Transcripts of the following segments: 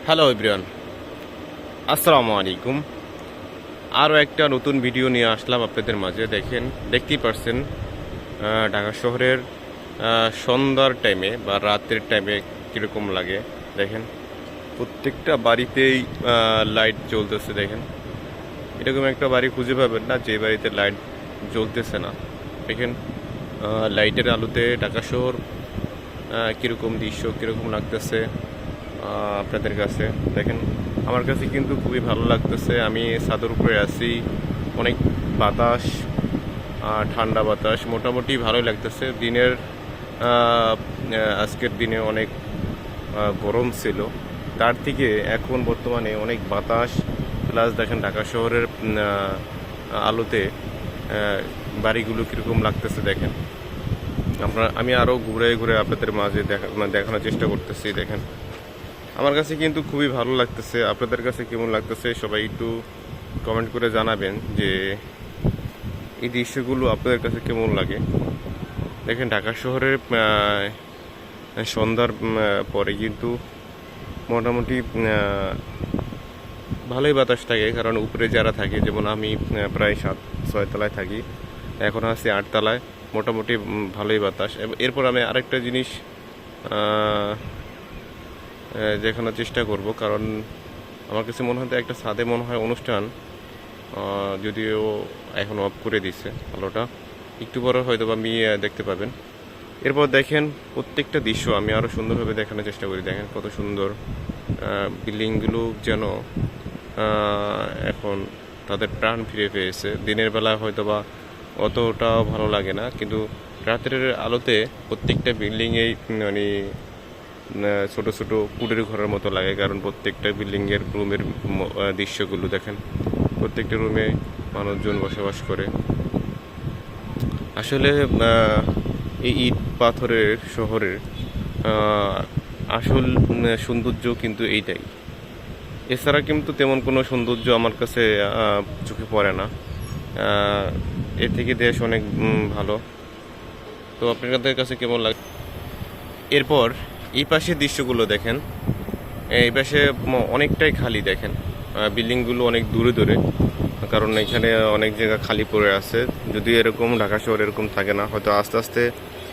Hello everyone, আসসালামু আলাইকুম। আরও একটা নতুন ভিডিও নিয়ে আসলাম আপনাদের মাঝে। দেখতেই পারছেন ঢাকা শহরের সন্ধ্যার টাইমে বা রাতের টাইমে কীরকম লাগে। দেখেন প্রত্যেকটা বাড়িতেই লাইট জ্বলতেছে। দেখেন এরকম একটা বাড়ি খুঁজে পাবেন না যে বাড়িতে লাইট জ্বলতেছে না। দেখেন লাইটের আলোতে ঢাকা শহর কীরকম দৃশ্য কীরকম লাগতেছে আপনাদের কাছে। দেখেন আমার কাছে কিন্তু খুবই ভালো লাগতেছে। আমি ছাদের উপরে আছি, অনেক বাতাস, ঠান্ডা বাতাস, মোটামুটি ভালোই লাগতেছে। আজকের দিনে অনেক গরম ছিল, তার থেকে এখন বর্তমানে অনেক বাতাস প্লাস দেখেন ঢাকা শহরের আলোতে বাড়িগুলো কীরকম লাগতেছে। দেখেন আমি আরও ঘুরে ঘুরে আপনাদের মাঝে দেখানোর চেষ্টা করতেছি। দেখেন আমার কাছে কিন্তু খুবই ভালো লাগতেছে। আপনাদের কাছে কেমন লাগতেছে সবাই একটু কমেন্ট করে জানাবেন যে এই দৃশ্যগুলো আপনাদের কাছে কেমন লাগে। দেখেন ঢাকা শহরের সন্ধ্যার পরে কিন্তু মোটামুটি ভালোই বাতাস থাকে, কারণ উপরে যারা থাকে, যেমন আমি প্রায় 7-6 তলায় থাকি, এখন আছি 8 তলায়, মোটামুটি ভালোই বাতাস। এরপর আমি আরেকটা জিনিস দেখানোর চেষ্টা করব, কারণ আমার কাছে মনে হয় একটা ছাদে মনে হয় অনুষ্ঠান, যদিও এখন অফ করে দিছে আলোটা, একটু পরে হয়তো বা আমি দেখতে পাবেন। এরপর দেখেন প্রত্যেকটা দৃশ্য আমি আরও সুন্দরভাবে দেখানোর চেষ্টা করি। দেখেন কত সুন্দর বিল্ডিংগুলো যেন এখন তাদের প্রাণ ফিরে পেয়েছে। দিনের বেলা হয়তো বা অতটাও ভালো লাগে না, কিন্তু রাতের আলোতে প্রত্যেকটা বিল্ডিংয়েই মানে ছোট ছোট কুটির ঘরের মতো লাগে, কারণ প্রত্যেকটা বিল্ডিংয়ের রুমের দৃশ্যগুলো দেখেন, প্রত্যেকটা রুমে মানুষজন বসবাস করে। আসলে এই ইট পাথরের শহরের আসল সৌন্দর্য কিন্তু এইটাই। এছাড়া কিন্তু তেমন কোনো সৌন্দর্য আমার কাছে চোখে পড়ে না। এর থেকে দেশ অনেক ভালো। তো আপনাদের কাছে কেমন লাগে? এরপর এই পাশের দৃশ্যগুলো দেখেন, এই পাশে অনেকটাই খালি। দেখেন বিল্ডিংগুলো অনেক দূরে দূরে, কারণ এখানে অনেক জায়গা খালি পড়ে আছে। যদিও এরকম ঢাকা শহর এরকম থাকে না, হয়তো আস্তে আস্তে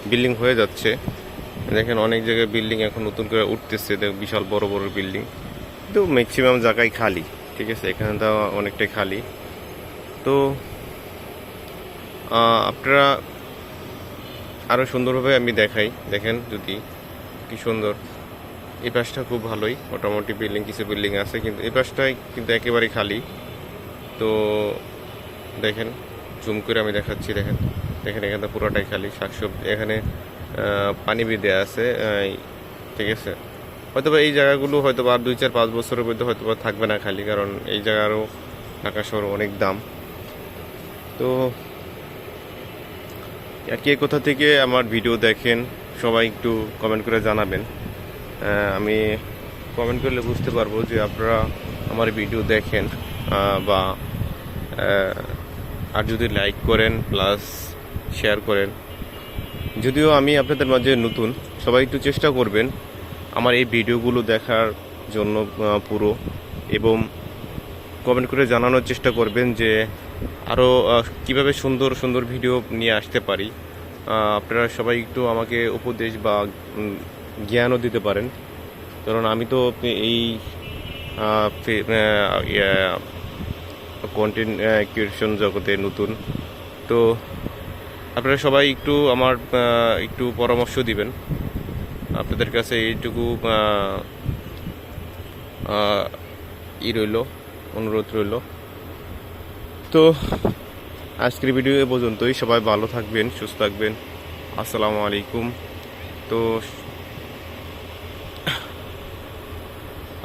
বিল্ডিং হয়ে যাচ্ছে। দেখেন অনেক জায়গায় বিল্ডিং এখন নতুন করে উঠতেছে, বিশাল বড় বড় বিল্ডিং, কিন্তু ম্যাক্সিমাম জায়গায় খালি। ঠিক আছে, এখানে তো অনেকটাই খালি। তো আপনারা আরও সুন্দরভাবে আমি দেখাই। দেখেন যদি কি সুন্দর, এই পাশটা খুব ভালোই, মোটামুটি বিল্ডিং, কিছু বিল্ডিং আছে, কিন্তু এই পাশটাই কিন্তু একেবারে খালি। তো দেখেন জুম করে আমি দেখাচ্ছি। দেখেন দেখেন এখানটা পুরোটাই খালি, শাকসবজি, এখানে পানি বেঁধে আছে। ঠিক আছে, হয়তোবা এই জায়গাগুলো হয়তোবা আর 2-4-5 বছরের মধ্যে হয়তোবা থাকবে না খালি, কারণ এই জায়গারও ঢাকা শহর অনেক দাম। তো কে কোথা থেকে আমার ভিডিও দেখেন সবাই একটু কমেন্ট করে জানাবেন। আমি কমেন্ট করলে বুঝতে পারবো যে আপনারা আমার ভিডিও দেখেন, বা আর যদি লাইক করেন প্লাস শেয়ার করেন। যদিও আমি আপনাদের মাঝে নতুন, সবাই একটু চেষ্টা করবেন আমার এই ভিডিওগুলো দেখার জন্য পুরো, এবং কমেন্ট করে জানানোর চেষ্টা করবেন যে আরও কীভাবে সুন্দর সুন্দর ভিডিও নিয়ে আসতে পারি। আপনারা সবাই একটু আমাকে উপদেশ বা জ্ঞানও দিতে পারেন, কারণ আমি তো এই কন্টেন্ট ক্রিয়েশন জগতে নতুন। তো আপনারা সবাই একটু আমার একটু পরামর্শ দিবেন। আপনাদের কাছে এইটুকু রইল, অনুরোধ রইল। তো আজকের ভিডিও এ পর্যন্তই। সবাই ভালো থাকবেন, সুস্থ থাকবেন। আসসালামু আলাইকুম। তো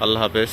আল্লাহ হাফেজ।